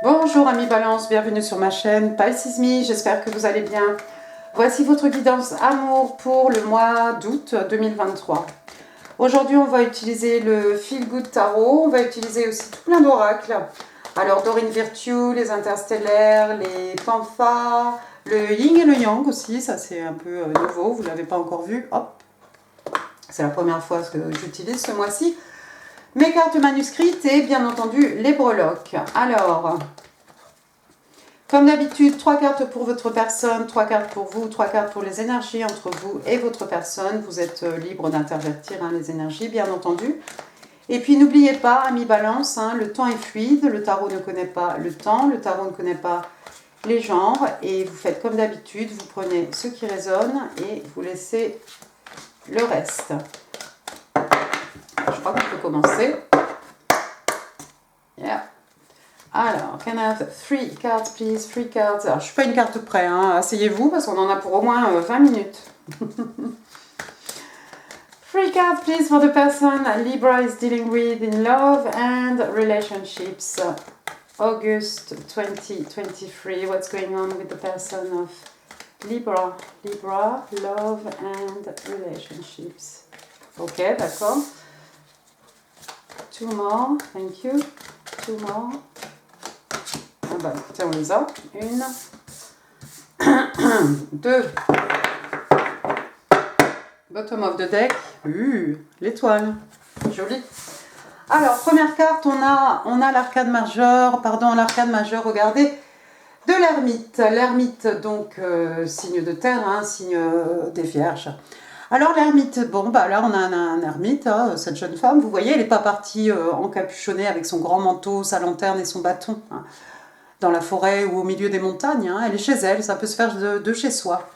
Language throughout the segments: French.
Bonjour amis Balance, bienvenue sur ma chaîne Pisces Me, j'espère que vous allez bien. Voici votre guidance amour pour le mois d'août 2023. Aujourd'hui on va utiliser le Feel Good Tarot, on va utiliser aussi tout plein d'oracles. Alors Dorine Virtue, les interstellaires, les Pamphas, le Yin et le Yang aussi, ça c'est un peu nouveau, vous ne l'avez pas encore vu, hop. C'est la première fois que j'utilise ce mois-ci. Mes cartes manuscrites et bien entendu les breloques. Alors, comme d'habitude, 3 cartes pour votre personne, 3 cartes pour vous, 3 cartes pour les énergies entre vous et votre personne. Vous êtes libre d'intervertir les énergies, bien entendu. Et puis n'oubliez pas, amis Balance, le temps est fluide, le tarot ne connaît pas le temps, le tarot ne connaît pas les genres. Et vous faites comme d'habitude, vous prenez ce qui résonne et vous laissez le reste. Je crois qu'on peut commencer. Yeah. Alors, can I have 3 cards, please? 3 cards. Alors, je ne suis pas une carte près, asseyez-vous parce qu'on en a pour au moins 20 minutes. 3 cards, please, for the person Libra is dealing with in love and relationships. August 2023. What's going on with the person of Libra? Libra, love and relationships. Ok, d'accord. 2 more, thank you. 2 more. Ah bah écoutez, on les a. 1, 2. Bottom of the deck. L'étoile. Joli. Alors, première carte, on a l'arcade majeur. Pardon, l'arcade majeur, regardez. De l'ermite. L'ermite, donc, signe de terre, signe des vierges. Alors l'ermite, bon bah là on a un ermite, cette jeune femme, vous voyez, elle n'est pas partie encapuchonnée avec son grand manteau, sa lanterne et son bâton, dans la forêt ou au milieu des montagnes, elle est chez elle, ça peut se faire de chez soi.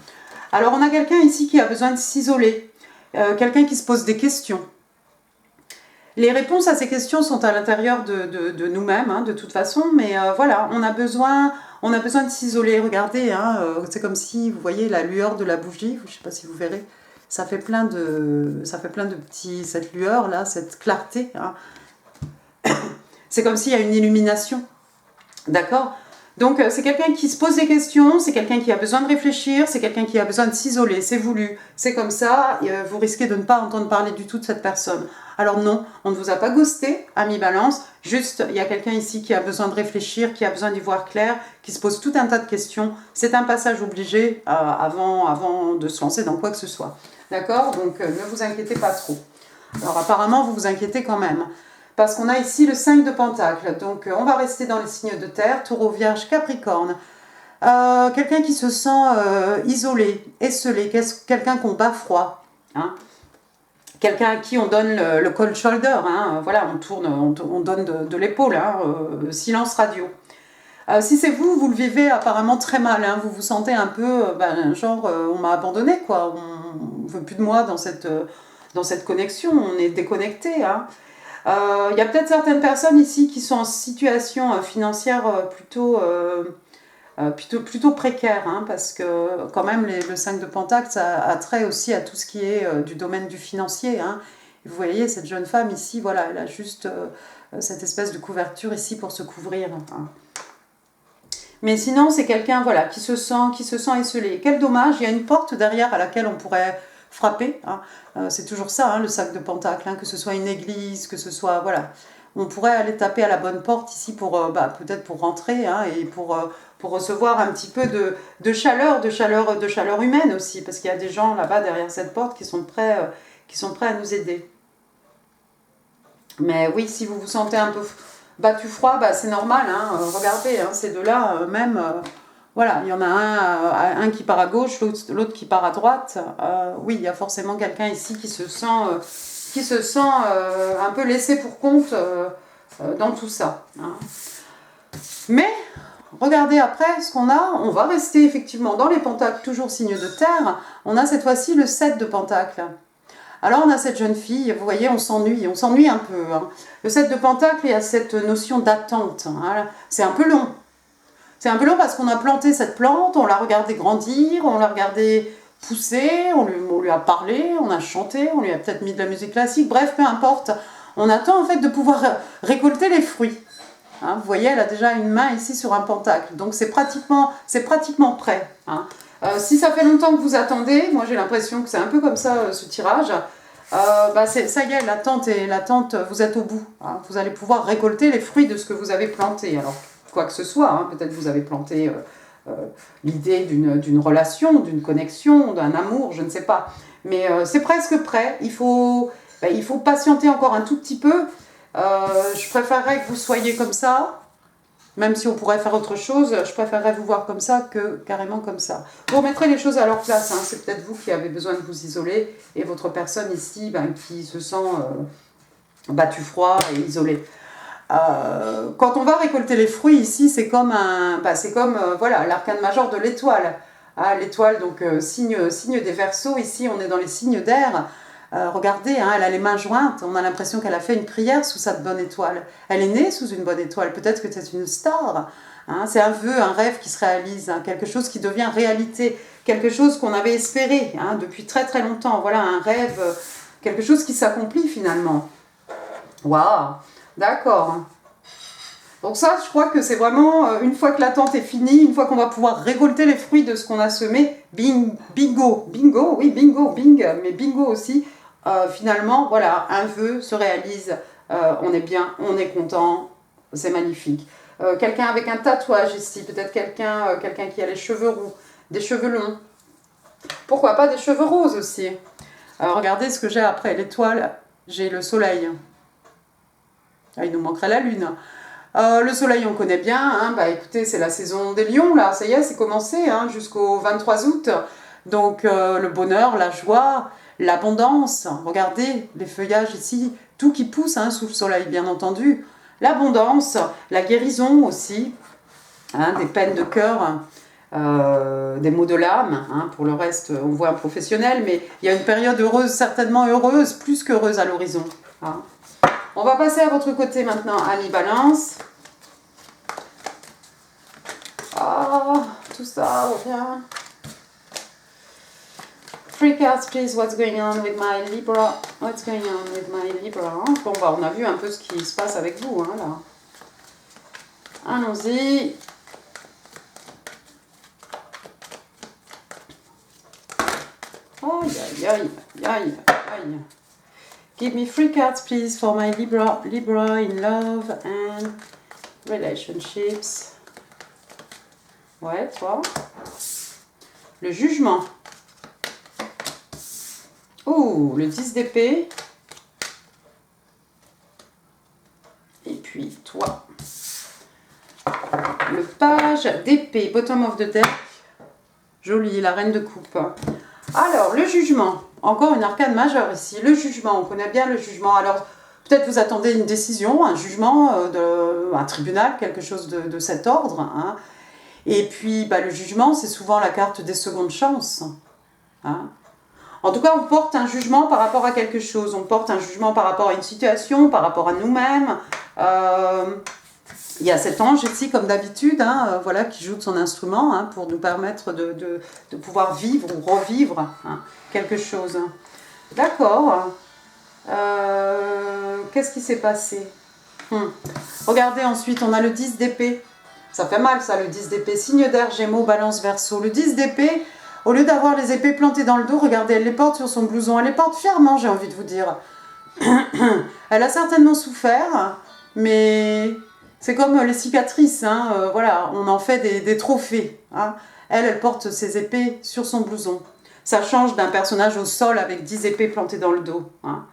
Alors on a quelqu'un ici qui a besoin de s'isoler, quelqu'un qui se pose des questions. Les réponses à ces questions sont à l'intérieur de nous-mêmes, de toute façon, mais voilà, on a besoin de s'isoler, regardez, c'est comme si, vous voyez la lueur de la bougie, je ne sais pas si vous verrez, ça fait plein de petits, cette lueur là, cette clarté. C'est comme s'il y a une illumination. D'accord ? Donc c'est quelqu'un qui se pose des questions, c'est quelqu'un qui a besoin de réfléchir, c'est quelqu'un qui a besoin de s'isoler, c'est voulu, c'est comme ça, vous risquez de ne pas entendre parler du tout de cette personne. Alors non, on ne vous a pas ghosté, ami Balance, juste il y a quelqu'un ici qui a besoin de réfléchir, qui a besoin d'y voir clair, qui se pose tout un tas de questions. C'est un passage obligé avant de se lancer dans quoi que ce soit. D'accord ? Donc ne vous inquiétez pas trop. Alors apparemment vous vous inquiétez quand même. Parce qu'on a ici le 5 de Pentacles. Donc on va rester dans les signes de terre, Taureau, Vierge, Capricorne. Quelqu'un qui se sent isolé, esselé, quelqu'un qu'on bat froid. Quelqu'un à qui on donne le cold shoulder. Voilà, on donne de l'épaule. Silence radio. Si c'est vous, vous le vivez apparemment très mal. Vous vous sentez un peu, on m'a abandonné, quoi. On ne veut plus de moi dans cette connexion. On est déconnecté. Il y a peut-être certaines personnes ici qui sont en situation financière plutôt précaire, parce que quand même le 5 de Pentacle, ça a trait aussi à tout ce qui est du domaine du financier. Vous voyez, cette jeune femme ici, voilà, elle a juste cette espèce de couverture ici pour se couvrir. Mais sinon, c'est quelqu'un qui se sent esselé. Quel dommage, il y a une porte derrière à laquelle on pourrait frapper. C'est toujours ça, le 5 de Pentacle, que ce soit une église, que ce soit, voilà. On pourrait aller taper à la bonne porte ici pour peut-être pour rentrer et pour recevoir un petit peu de chaleur humaine aussi, parce qu'il y a des gens là-bas derrière cette porte qui sont prêts à nous aider. Mais oui, si vous vous sentez un peu battu froid, c'est normal. Regardez, ces deux-là, même. Voilà, il y en a un qui part à gauche, l'autre qui part à droite. Oui, il y a forcément quelqu'un ici qui se sent un peu laissé pour compte dans tout ça. Mais, regardez après ce qu'on a. On va rester effectivement dans les pentacles, toujours signe de terre. On a cette fois-ci le 7 de pentacles. Alors on a cette jeune fille, vous voyez, on s'ennuie un peu. Le 7 de pentacle, il y a cette notion d'attente. C'est un peu long. C'est un peu long parce qu'on a planté cette plante, on l'a regardé grandir, on l'a regardé pousser, on lui a parlé, on a chanté, on lui a peut-être mis de la musique classique, bref, peu importe. On attend en fait de pouvoir récolter les fruits. Hein. Vous voyez, elle a déjà une main ici sur un pentacle. Donc c'est pratiquement prêt. Hein. Si ça fait longtemps que vous attendez, moi j'ai l'impression que c'est un peu comme ça ce tirage, ça y est, l'attente, vous êtes au bout. Hein. Vous allez pouvoir récolter les fruits de ce que vous avez planté. Alors, quoi que ce soit, hein, peut-être vous avez planté l'idée d'une relation, d'une connexion, d'un amour, je ne sais pas. Mais c'est presque prêt. Il faut patienter encore un tout petit peu. Je préférerais que vous soyez comme ça. Même si on pourrait faire autre chose, je préférerais vous voir comme ça que carrément comme ça. Vous remettrez les choses à leur place. Hein. C'est peut-être vous qui avez besoin de vous isoler et votre personne ici qui se sent battue froid et isolée. Quand on va récolter les fruits ici, c'est comme voilà, l'arcane majeur de l'étoile. Ah, l'étoile, donc signe des Verseaux. Ici, on est dans les signes d'air. Regardez, hein, elle a les mains jointes, on a l'impression qu'elle a fait une prière sous cette bonne étoile. Elle est née sous une bonne étoile, peut-être que c'est une star. Hein, c'est un vœu, un rêve qui se réalise, hein, quelque chose qui devient réalité, quelque chose qu'on avait espéré hein, depuis très très longtemps. Voilà, un rêve, quelque chose qui s'accomplit finalement. Waouh, d'accord. Donc ça, je crois que c'est vraiment, une fois que l'attente est finie, une fois qu'on va pouvoir récolter les fruits de ce qu'on a semé, bingo, oui, bingo, mais bingo aussi, finalement, voilà, un vœu se réalise, on est bien, on est content, c'est magnifique. Quelqu'un avec un tatouage ici, peut-être quelqu'un qui a les cheveux roux, des cheveux longs, pourquoi pas des cheveux roses aussi. Regardez ce que j'ai après, l'étoile, j'ai le soleil. Ah, il nous manquerait la lune. Le soleil, on connaît bien. Hein, écoutez, c'est la saison des lions, là. Ça y est, c'est commencé hein, jusqu'au 23 août. Donc, le bonheur, la joie, l'abondance. Regardez les feuillages ici, tout qui pousse hein, sous le soleil, bien entendu. L'abondance, la guérison aussi, hein, des peines de cœur, des maux de l'âme. Hein, pour le reste, on voit un professionnel, mais il y a une période heureuse, certainement heureuse, plus qu'heureuse à l'horizon. Hein. On va passer à votre côté maintenant, Ali Balance. Ah, tout ça revient. Three cards, please. What's going on with my Libra? What's going on with my Libra? Bon, on a vu un peu ce qui se passe avec vous, hein, là. Allons-y. Aïe, aïe, aïe, aïe, aïe. Give me 3 cards, please, for my Libra in love and relationships. Ouais, toi. Le jugement. Oh, le 10 d'épée. Et puis, toi. Le page d'épée, bottom of the deck. Joli, la reine de coupe. Alors, le jugement. Encore une arcane majeure ici. Le jugement, on connaît bien le jugement. Alors, peut-être vous attendez une décision, un jugement, un tribunal, quelque chose de cet ordre. Hein. Et puis, le jugement, c'est souvent la carte des secondes chances. Hein. En tout cas, on porte un jugement par rapport à quelque chose. On porte un jugement par rapport à une situation, par rapport à nous-mêmes. Il y a cet ange ici, comme d'habitude, hein, voilà, qui joue de son instrument hein, pour nous permettre de pouvoir vivre ou revivre hein, quelque chose. D'accord. Qu'est-ce qui s'est passé Regardez, ensuite, on a le 10 d'épée. Ça fait mal, ça, le 10 d'épée. Signe d'air, Gémeaux, Balance, Verseau. Le 10 d'épée, au lieu d'avoir les épées plantées dans le dos, regardez, elle les porte sur son blouson. Elle les porte fièrement, j'ai envie de vous dire. Elle a certainement souffert, mais... C'est comme les cicatrices, hein, voilà, on en fait des trophées. Hein. Elle porte ses épées sur son blouson. Ça change d'un personnage au sol avec 10 épées plantées dans le dos. Hein.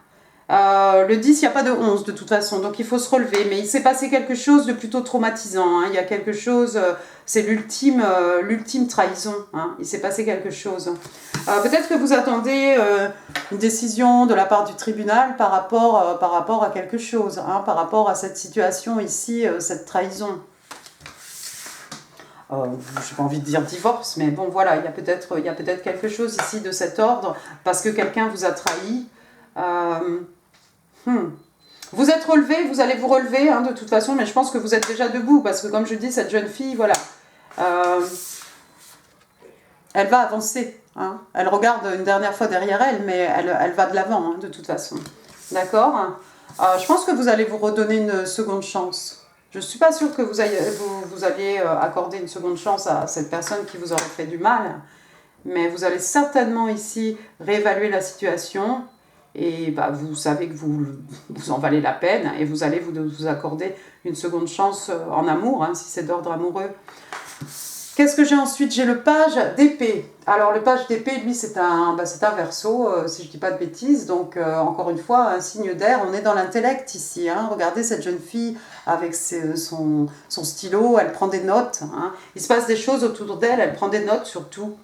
Le 10, il n'y a pas de 11 de toute façon, donc il faut se relever. Mais il s'est passé quelque chose de plutôt traumatisant. Hein. Il y a quelque chose, c'est l'ultime trahison. Hein. Il s'est passé quelque chose. Peut-être que vous attendez une décision de la part du tribunal par rapport à quelque chose, hein, par rapport à cette situation ici, cette trahison. Je n'ai pas envie de dire divorce, mais bon voilà, il y a peut-être quelque chose ici de cet ordre, parce que quelqu'un vous a trahi. Vous êtes relevé, vous allez vous relever hein, de toute façon, mais je pense que vous êtes déjà debout, parce que comme je dis, cette jeune fille, voilà, elle va avancer. Hein. Elle regarde une dernière fois derrière elle, mais elle va de l'avant, hein, de toute façon. D'accord. Je pense que vous allez vous redonner une seconde chance. Je ne suis pas sûre que vous alliez accorder une seconde chance à cette personne qui vous aurait fait du mal, mais vous allez certainement ici réévaluer la situation et bah, vous savez que vous en valez la peine et vous allez vous accorder une seconde chance en amour, hein, si c'est d'ordre amoureux. Qu'est-ce que j'ai ensuite? J'ai le page d'épée. Alors le page d'épée, lui, c'est un verseau, si je ne dis pas de bêtises. Donc encore une fois, un signe d'air. On est dans l'intellect ici. Hein. Regardez cette jeune fille avec son stylo, elle prend des notes. Hein. Il se passe des choses autour d'elle, elle prend des notes surtout.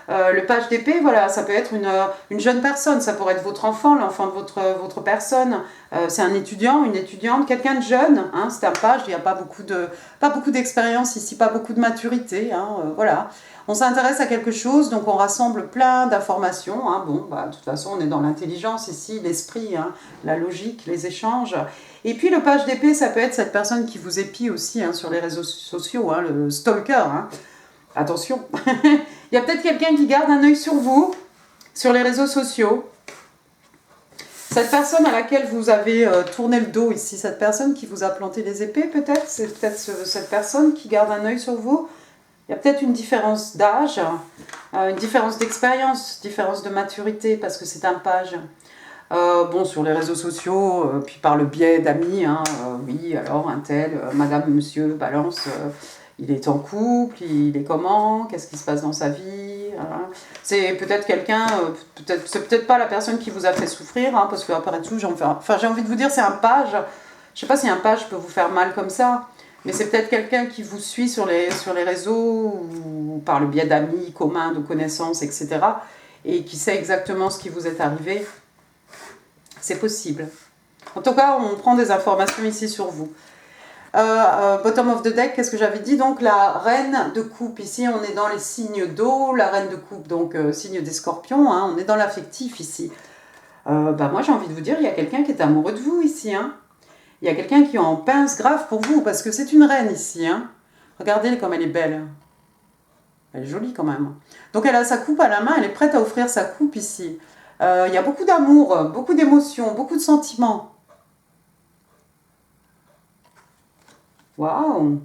Le page d'épée, voilà, ça peut être une jeune personne, ça pourrait être votre enfant, l'enfant de votre personne. C'est un étudiant, une étudiante, quelqu'un de jeune. Hein, c'est un page, il n'y a pas beaucoup d'expérience ici, pas beaucoup de maturité. Hein, voilà. On s'intéresse à quelque chose, donc on rassemble plein d'informations. Hein, bon, bah, de toute façon, on est dans l'intelligence ici, l'esprit, hein, la logique, les échanges. Et puis le page d'épée, ça peut être cette personne qui vous épie aussi hein, sur les réseaux sociaux, hein, le stalker. Hein. Attention, il y a peut-être quelqu'un qui garde un œil sur vous, sur les réseaux sociaux. Cette personne à laquelle vous avez tourné le dos ici, cette personne qui vous a planté les épées peut-être, c'est peut-être cette personne qui garde un œil sur vous. Il y a peut-être une différence d'âge, une différence d'expérience, différence de maturité, parce que c'est un page. Bon, sur les réseaux sociaux, puis par le biais d'amis, hein, oui, alors un tel, madame, monsieur, balance... il est en couple, il est comment, qu'est-ce qui se passe dans sa vie, hein. C'est peut-être quelqu'un, c'est peut-être pas la personne qui vous a fait souffrir, hein, parce qu'après tout, j'ai envie de vous dire, c'est un page, je sais pas si un page peut vous faire mal comme ça, mais c'est peut-être quelqu'un qui vous suit sur les réseaux, ou par le biais d'amis communs, de connaissances, etc., et qui sait exactement ce qui vous est arrivé. C'est possible. En tout cas, on prend des informations ici sur vous. Bottom of the deck, qu'est-ce que j'avais dit? Donc la reine de coupe, ici on est dans les signes d'eau, la reine de coupe, donc signe des scorpions, hein, on est dans l'affectif ici. Bah moi j'ai envie de vous dire, il y a quelqu'un qui est amoureux de vous ici. Hein. Il y a quelqu'un qui est en pince grave pour vous, parce que c'est une reine ici. Hein. Regardez comme elle est belle. Elle est jolie quand même. Donc elle a sa coupe à la main, elle est prête à offrir sa coupe ici. Il y a beaucoup d'amour, beaucoup d'émotions, beaucoup de sentiments. Waouh!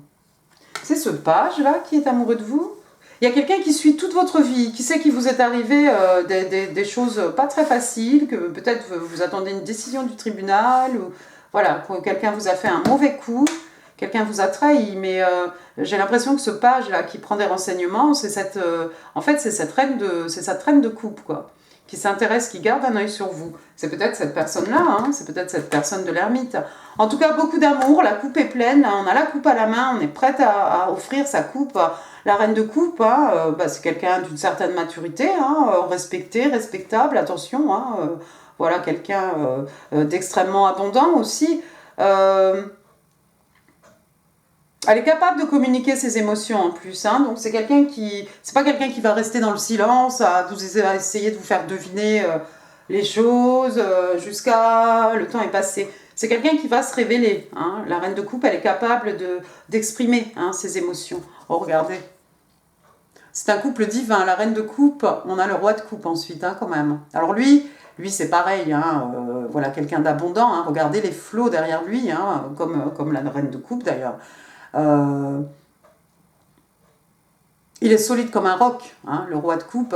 C'est ce page-là qui est amoureux de vous? Il y a quelqu'un qui suit toute votre vie, qui sait qu'il vous est arrivé des choses pas très faciles, que peut-être vous attendez une décision du tribunal, ou voilà, que quelqu'un vous a fait un mauvais coup, quelqu'un vous a trahi, mais j'ai l'impression que ce page-là qui prend des renseignements, c'est en fait, c'est cette reine de coupe, quoi, qui s'intéresse, qui garde un œil sur vous. C'est peut-être cette personne-là, hein, c'est peut-être cette personne de l'ermite. En tout cas, beaucoup d'amour, la coupe est pleine, on a la coupe à la main, on est prête à offrir sa coupe. La reine de coupe, hein, bah, c'est quelqu'un d'une certaine maturité, hein, respecté, respectable, attention, hein, voilà, quelqu'un d'extrêmement abondant aussi. Elle est capable de communiquer ses émotions en plus, hein, donc c'est pas quelqu'un qui va rester dans le silence, à essayer de vous faire deviner les choses jusqu'à le temps est passé. C'est quelqu'un qui va se révéler. Hein. La reine de coupe, elle est capable d'exprimer hein, ses émotions. Oh, regardez. C'est un couple divin. La reine de coupe, on a le roi de coupe ensuite, hein, quand même. Alors lui c'est pareil. Hein, voilà, quelqu'un d'abondant. Hein. Regardez les flots derrière lui, hein, comme la reine de coupe d'ailleurs. Il est solide comme un roc, hein, le roi de coupe.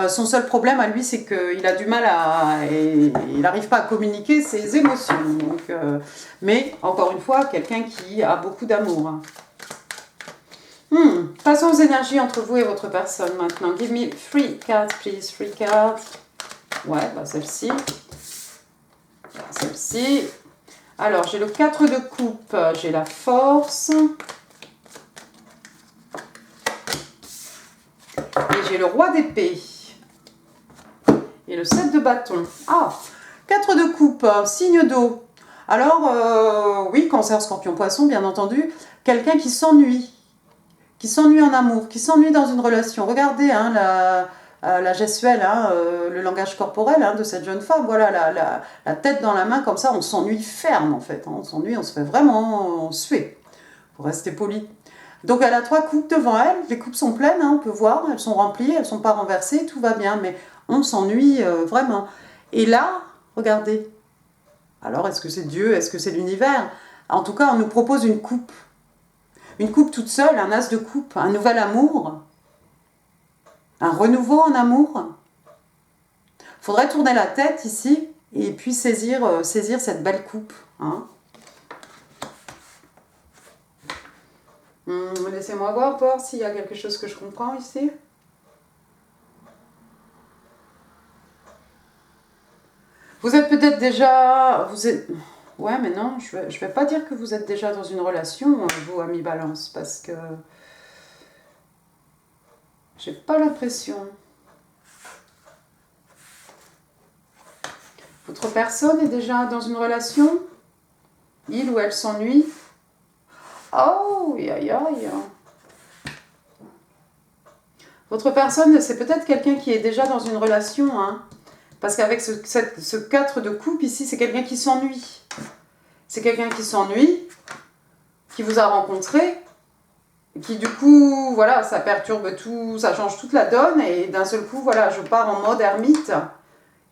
Son seul problème à lui, c'est qu'il a du mal il n'arrive pas à communiquer ses émotions. Donc, mais, encore une fois, quelqu'un qui a beaucoup d'amour. Hein. Passons aux énergies entre vous et votre personne maintenant. Give me 3 cards, please. 3 cards. Ouais, bah celle-ci. Celle-ci. Alors, j'ai le 4 de coupe. J'ai la force. Et j'ai le roi d'épée. Et le 7 de bâton. Ah, 4 de coupe, signe d'eau. Alors, oui, cancer, scorpion, poisson, bien entendu. Quelqu'un qui s'ennuie en amour, qui s'ennuie dans une relation. Regardez hein, la gestuelle, hein, le langage corporel hein, de cette jeune femme. Voilà, la tête dans la main, comme ça, on s'ennuie ferme en fait. Hein. On s'ennuie, on se fait vraiment suer, pour rester poli. Donc elle a 3 coupes devant elle, les coupes sont pleines, hein, on peut voir, elles sont remplies, elles ne sont pas renversées, tout va bien, mais on s'ennuie vraiment. Et là, regardez, alors est-ce que c'est Dieu, est-ce que c'est l'univers? En tout cas, on nous propose une coupe, Une coupe toute seule, un as de coupe, un nouvel amour, un renouveau en amour. Faudrait tourner la tête ici et puis saisir cette belle coupe. Hein. Laissez-moi voir s'il y a quelque chose que je comprends ici. Vous êtes peut-être déjà... Ouais, mais non, je vais pas dire que vous êtes déjà dans une relation, vous, amis Balance, parce que... J'ai pas l'impression. Votre personne est déjà dans une relation? Il ou elle s'ennuie? Oh, aïe aïe aïe. Votre personne, c'est peut-être quelqu'un qui est déjà dans une relation, hein. Parce qu'avec ce 4 de coupe ici, c'est quelqu'un qui s'ennuie. C'est quelqu'un qui s'ennuie, qui vous a rencontré, qui du coup, voilà, ça perturbe tout, ça change toute la donne, et d'un seul coup, voilà, je pars en mode ermite.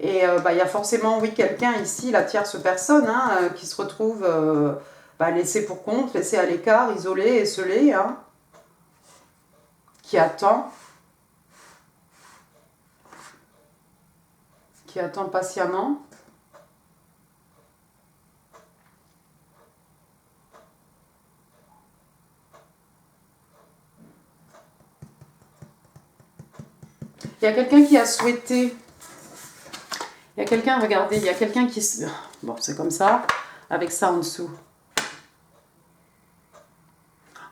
Et il y a forcément, oui, quelqu'un ici, la tierce personne, hein, qui se retrouve laissé pour compte, laissé à l'écart, isolé, esselé, hein, qui attend patiemment. Il y a quelqu'un qui a souhaité... Il y a quelqu'un, regardez, il y a quelqu'un qui... Bon, c'est comme ça, avec ça en dessous.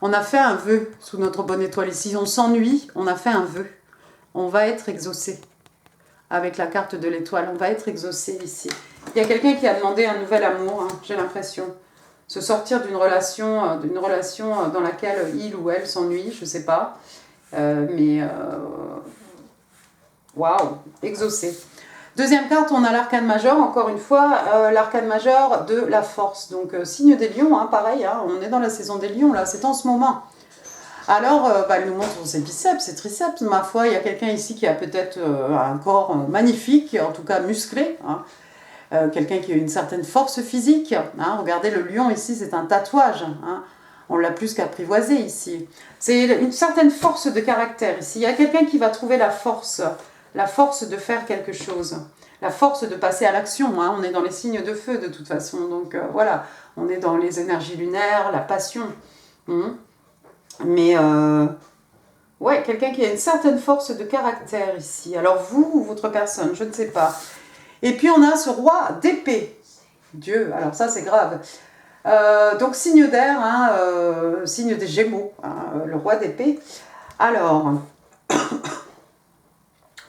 On a fait un vœu sous notre bonne étoile ici. On s'ennuie, on a fait un vœu. On va être exaucé. Avec la carte de l'étoile, on va être exaucé ici. Il y a quelqu'un qui a demandé un nouvel amour, hein, j'ai l'impression. Se sortir d'une relation dans laquelle il ou elle s'ennuie, je ne sais pas. Waouh, exaucé. Deuxième carte, on a l'arcane majeur, encore une fois, l'arcane majeur de la force. Donc, signe des lions, hein, pareil, hein, on est dans la saison des lions, là, c'est en ce moment. Alors, elle nous montre ses biceps, ses triceps, ma foi. Il y a quelqu'un ici qui a peut-être un corps magnifique, en tout cas musclé. Hein. Quelqu'un qui a une certaine force physique. Hein. Regardez, le lion ici, c'est un tatouage. Hein. On l'a plus qu'apprivoisé ici. C'est une certaine force de caractère ici. Il y a quelqu'un qui va trouver la force de faire quelque chose. La force de passer à l'action. Hein. On est dans les signes de feu de toute façon. Donc voilà, on est dans les énergies lunaires, la passion. Mais, ouais, quelqu'un qui a une certaine force de caractère ici. Alors vous ou votre personne, je ne sais pas. Et puis on a ce roi d'épée. Dieu, alors ça c'est grave. Donc signe d'air, hein, signe des Gémeaux, hein, le roi d'épée. Alors,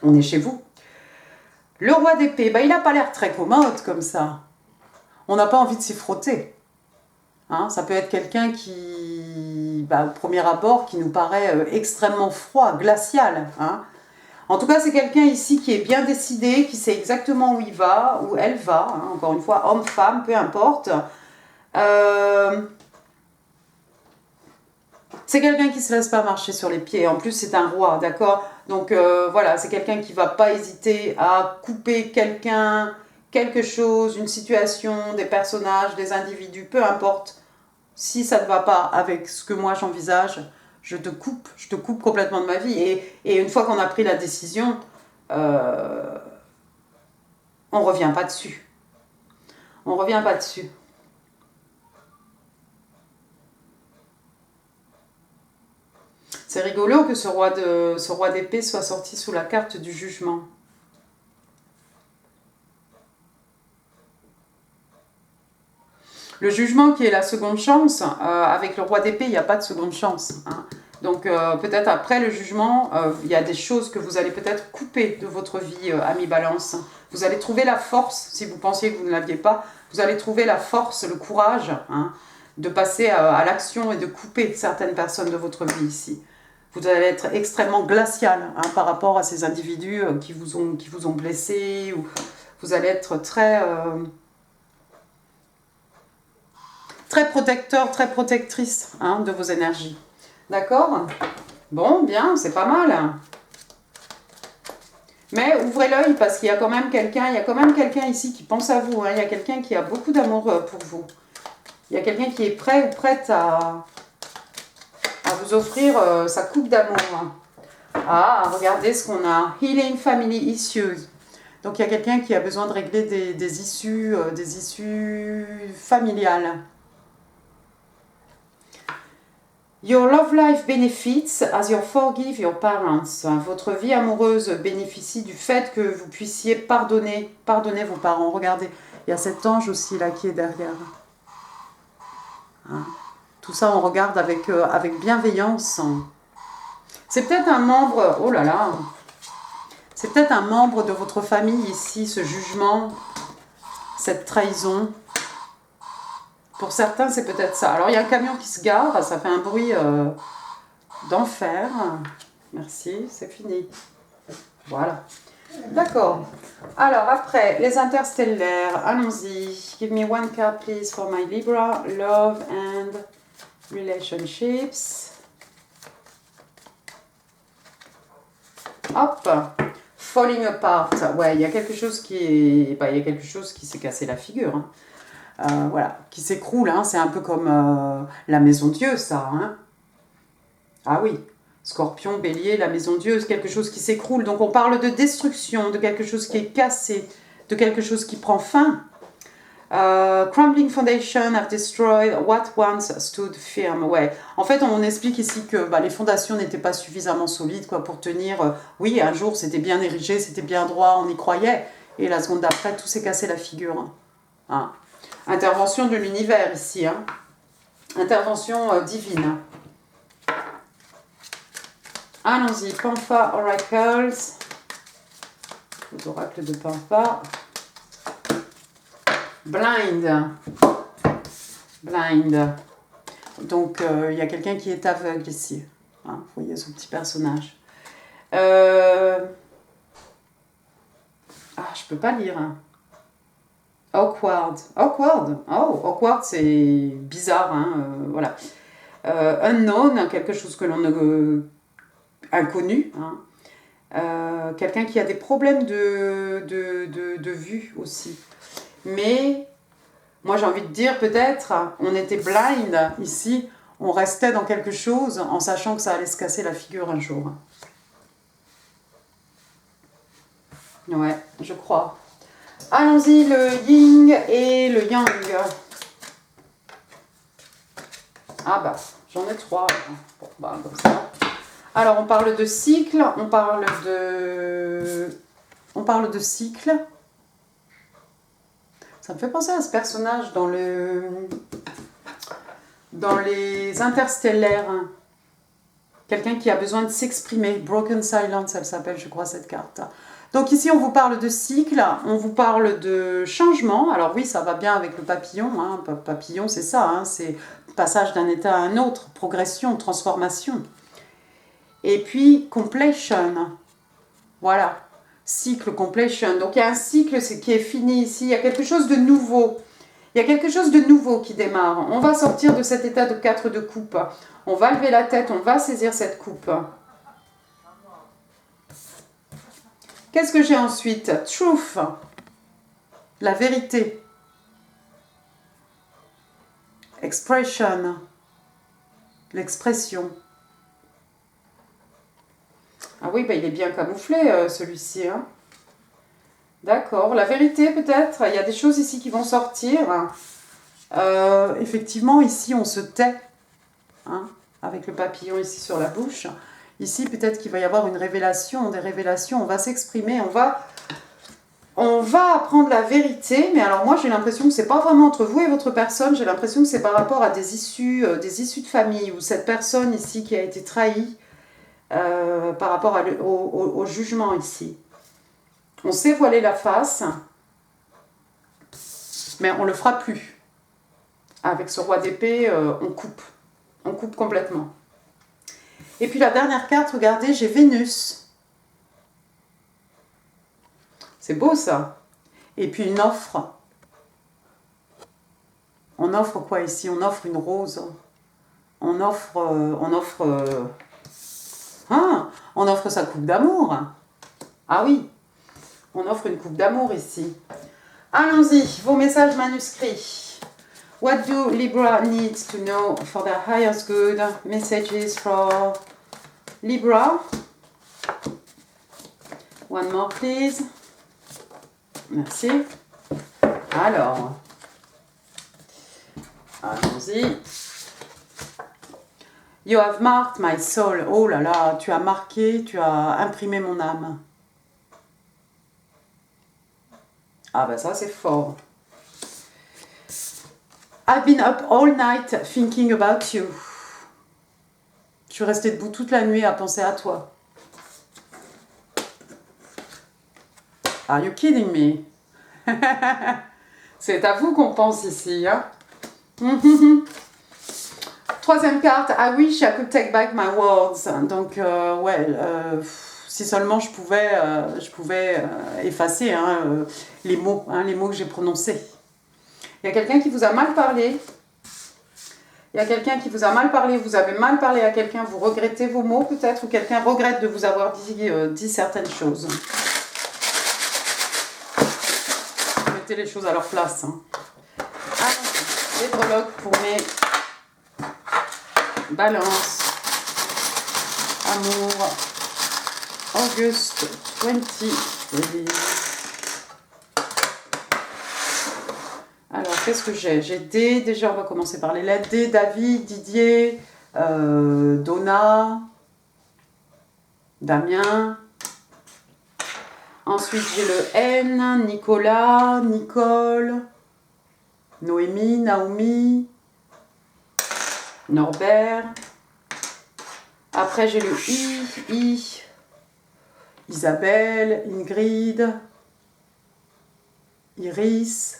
on est chez vous. Le roi d'épée, il n'a pas l'air très commode comme ça. On n'a pas envie de s'y frotter. Hein, ça peut être quelqu'un qui, au premier abord, qui nous paraît extrêmement froid, glacial. Hein. En tout cas, c'est quelqu'un ici qui est bien décidé, qui sait exactement où il va, où elle va. Hein. Encore une fois, homme, femme, peu importe. C'est quelqu'un qui ne se laisse pas marcher sur les pieds. En plus, c'est un roi, d'accord? Donc voilà, c'est quelqu'un qui ne va pas hésiter à couper quelqu'un, quelque chose, une situation, des personnages, des individus, peu importe. Si ça ne va pas avec ce que moi j'envisage, je te coupe complètement de ma vie. Et une fois qu'on a pris la décision, on ne revient pas dessus. On ne revient pas dessus. C'est rigolo que ce roi d'épée soit sorti sous la carte du jugement. Le jugement qui est la seconde chance, avec le roi d'épée, il n'y a pas de seconde chance. Hein. Donc peut-être après le jugement, il y a des choses que vous allez peut-être couper de votre vie, ami Balance. Vous allez trouver la force, si vous pensiez que vous ne l'aviez pas, vous allez trouver la force, le courage, hein, de passer à l'action et de couper certaines personnes de votre vie ici. Vous allez être extrêmement glacial, hein, par rapport à ces individus qui vous ont blessé. Ou vous allez être très protecteur, très protectrice, hein, de vos énergies. D'accord? Bon, bien, c'est pas mal. Mais ouvrez l'œil parce qu'il y a quand même quelqu'un ici qui pense à vous. Hein. Il y a quelqu'un qui a beaucoup d'amour pour vous. Il y a quelqu'un qui est prêt ou prête à vous offrir sa coupe d'amour. Ah, regardez ce qu'on a. Healing Family Issues. Donc, il y a quelqu'un qui a besoin de régler des issues familiales. Your love life benefits as you forgive your parents. Votre vie amoureuse bénéficie du fait que vous puissiez pardonner vos parents. Regardez, il y a cet ange aussi là qui est derrière. Hein? Tout ça, on regarde avec bienveillance. C'est peut-être un membre, oh là là, c'est peut-être un membre de votre famille ici, ce jugement, cette trahison. Pour certains, c'est peut-être ça. Alors, il y a un camion qui se gare, ça fait un bruit d'enfer. Merci, c'est fini. Voilà. D'accord. Alors, après, les interstellaires, allons-y. Give me one card, please, for my Libra. Love and relationships. Hop. Falling apart. Ouais, il y a quelque chose qui s'est cassé la figure. Hein. Voilà, qui s'écroule, hein. C'est un peu comme la maison Dieu, ça. Hein. Ah oui, Scorpion, Bélier, la maison Dieu, c'est quelque chose qui s'écroule. Donc on parle de destruction, de quelque chose qui est cassé, de quelque chose qui prend fin. Crumbling foundation have destroyed what once stood firm. Ouais. En fait, on explique ici que les fondations n'étaient pas suffisamment solides pour tenir. Oui, un jour, c'était bien érigé, c'était bien droit, on y croyait. Et la seconde d'après, tout s'est cassé la figure. Hein. Intervention de l'univers ici. Hein. Intervention divine. Allons-y. Pampa Oracles. Les oracles de Pampa. Blind. Blind. Donc, il y a quelqu'un qui est aveugle ici. Hein, vous voyez son petit personnage. Ah, je peux pas lire. Hein. Awkward. Awkward. Oh, awkward, c'est bizarre. Hein, voilà. Unknown, quelque chose que l'on ne... inconnu. Hein. Quelqu'un qui a des problèmes de vue aussi. Mais, moi j'ai envie de dire peut-être, on était blind ici, on restait dans quelque chose en sachant que ça allait se casser la figure un jour. Ouais, je crois. Allons-y, le yin et le yang. Ah bah, j'en ai 3. Bon, comme ça. Alors, on parle de cycle, on parle de cycle. Ça me fait penser à ce personnage dans les interstellaires. Quelqu'un qui a besoin de s'exprimer. Broken Silence, elle s'appelle, je crois, cette carte. Donc ici, on vous parle de cycle, on vous parle de changement. Alors oui, ça va bien avec le papillon. Hein. Papillon, c'est ça, hein. C'est passage d'un état à un autre, progression, transformation. Et puis, completion. Voilà. Cycle, completion. Donc, il y a un cycle qui est fini ici. Il y a quelque chose de nouveau. Il y a quelque chose de nouveau qui démarre. On va sortir de cet état de 4 de coupe. On va lever la tête, on va saisir cette coupe. Qu'est-ce que j'ai ensuite? Truth. La vérité. Expression. L'expression. Ah oui, il est bien camouflé, celui-ci. Hein. D'accord. La vérité, peut-être. Il y a des choses ici qui vont sortir. Effectivement, ici, on se tait. Hein, avec le papillon ici sur la bouche. Ici, peut-être qu'il va y avoir une révélation, des révélations. On va s'exprimer, on va apprendre la vérité. Mais alors moi, j'ai l'impression que c'est pas vraiment entre vous et votre personne. J'ai l'impression que c'est par rapport à des issues de famille. Ou cette personne ici qui a été trahie. Par rapport au jugement ici. On sait voiler la face, mais on ne le fera plus. Avec ce roi d'épée, on coupe complètement. Et puis la dernière carte, regardez, j'ai Vénus. C'est beau ça. Et puis une offre. On offre quoi ici? On offre une rose. On offre sa coupe d'amour. Ah oui, on offre une coupe d'amour ici. Allons-y, vos messages manuscrits. What do Libra needs to know for their highest good? Messages for Libra. One more, please. Merci. Alors, allons-y. You have marked my soul. Oh là là, tu as marqué, tu as imprimé mon âme. Ah ben ça c'est fort. I've been up all night thinking about you. Je suis restée debout toute la nuit à penser à toi. Are you kidding me? C'est à vous qu'on pense ici, hein? Troisième carte, I wish I could take back my words. Donc, si seulement je pouvais effacer les mots que j'ai prononcés. Il y a quelqu'un qui vous a mal parlé. Il y a quelqu'un qui vous a mal parlé, vous avez mal parlé à quelqu'un, vous regrettez vos mots peut-être, ou quelqu'un regrette de vous avoir dit certaines choses. Mettez les choses à leur place. Hein. Les prologues pour mes balances. Amour. August 20. Alors, qu'est-ce que j'ai? J'ai D, déjà on va commencer par les lettres. D, David, Didier, Donna, Damien. Ensuite, j'ai le N, Nicolas, Nicole, Noémie, Naomi, Norbert. Après, j'ai le I, Isabelle, Ingrid, Iris.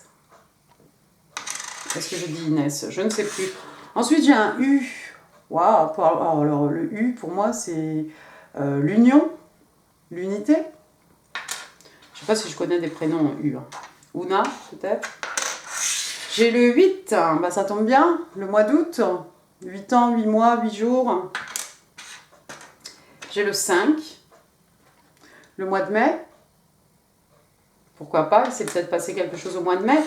Est-ce que j'ai dit Inès? Je ne sais plus. Ensuite, j'ai un U. Waouh! Alors, le U, pour moi, c'est l'union, l'unité. Je ne sais pas si je connais des prénoms U. Ouna, peut-être. J'ai le 8. Bah, ça tombe bien. Le mois d'août. 8 ans, 8 mois, 8 jours. J'ai le 5. Le mois de mai. Pourquoi pas? Il s'est peut-être passé quelque chose au mois de mai.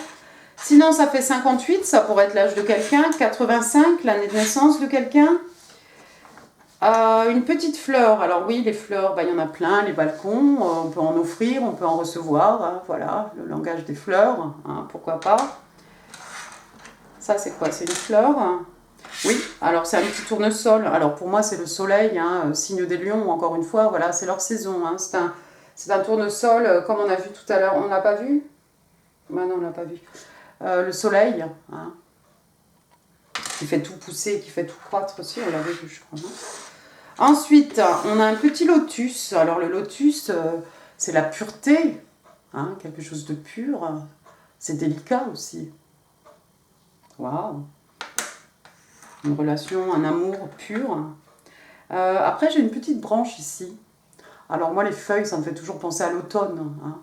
Sinon, ça fait 58, ça pourrait être l'âge de quelqu'un. 85, l'année de naissance de quelqu'un. Une petite fleur. Alors oui, les fleurs, il y en a plein, les balcons. On peut en offrir, on peut en recevoir. Hein, voilà, le langage des fleurs. Hein, pourquoi pas. Ça, c'est quoi? C'est une fleur. Oui, alors c'est un petit tournesol. Alors pour moi, c'est le soleil, hein, signe des lions, encore une fois. Voilà, c'est leur saison. Hein. C'est un tournesol, comme on a vu tout à l'heure. On l'a pas vu? Non, on l'a pas vu. Le soleil, hein, qui fait tout pousser, qui fait tout croître aussi, on l'avait vu, je crois. Hein. Ensuite, on a un petit lotus. Alors le lotus, c'est la pureté, hein, quelque chose de pur. C'est délicat aussi. Waouh! Une relation, un amour pur. Après, j'ai une petite branche ici. Alors moi, les feuilles, ça me fait toujours penser à l'automne. Hein.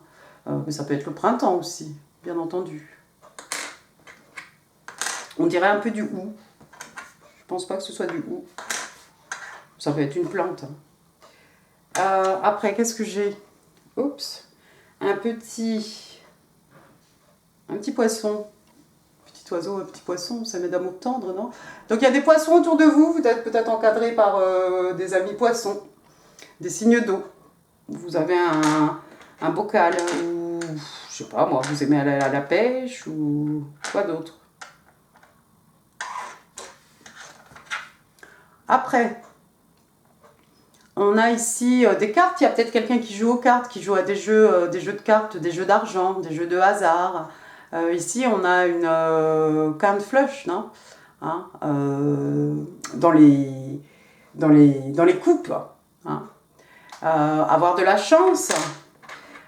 Mais ça peut être le printemps aussi, bien entendu. On dirait un peu du hou. Je pense pas que ce soit du hou. Ça peut être une plante. Après, qu'est-ce que j'ai? Oups. Un petit poisson. Petit oiseau, un petit poisson, ça met d'amour tendre, non? Donc il y a des poissons autour de vous. Vous êtes peut-être encadré par des amis poissons. Des signes d'eau. Vous avez un bocal. Ou, je sais pas moi, vous aimez aller à la pêche ou quoi d'autre? Après, on a ici des cartes. Il y a peut-être quelqu'un qui joue aux cartes, qui joue à des jeux de cartes, des jeux d'argent, des jeux de hasard. Ici, on a une carte flush, non? Hein, dans les coupes. Hein. Avoir de la chance.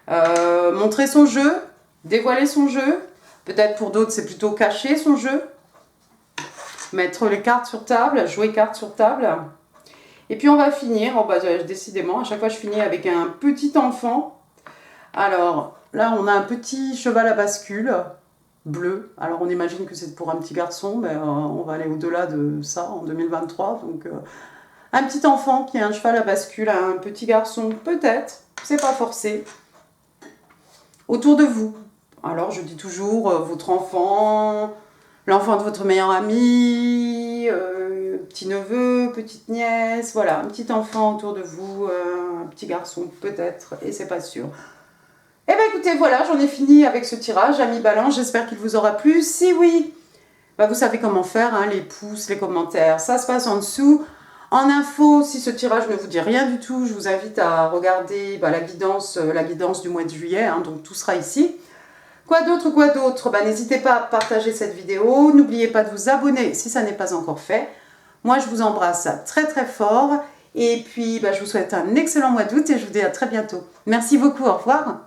Montrer son jeu. Dévoiler son jeu. Peut-être pour d'autres, c'est plutôt cacher son jeu. Mettre les cartes sur table, jouer cartes sur table. Et puis on va finir, décidément, à chaque fois je finis avec un petit enfant. Alors là on a un petit cheval à bascule, bleu. Alors on imagine que c'est pour un petit garçon, mais on va aller au-delà de ça en 2023. Donc un petit enfant qui a un cheval à bascule, un petit garçon peut-être, c'est pas forcé. Autour de vous. Alors je dis toujours votre enfant... l'enfant de votre meilleur ami, petit-neveu, petite-nièce, voilà, un petit enfant autour de vous, un petit garçon peut-être, et c'est pas sûr. Eh bien écoutez, voilà, j'en ai fini avec ce tirage, amis balance, j'espère qu'il vous aura plu. Si oui, bah, vous savez comment faire, hein, les pouces, les commentaires, ça se passe en dessous. En info, si ce tirage ne vous dit rien du tout, je vous invite à regarder la guidance du mois de juillet, hein, donc tout sera ici. Quoi d'autre, bah, n'hésitez pas à partager cette vidéo, n'oubliez pas de vous abonner si ça n'est pas encore fait. Moi, je vous embrasse très très fort, et puis bah, je vous souhaite un excellent mois d'août, et je vous dis à très bientôt. Merci beaucoup, au revoir.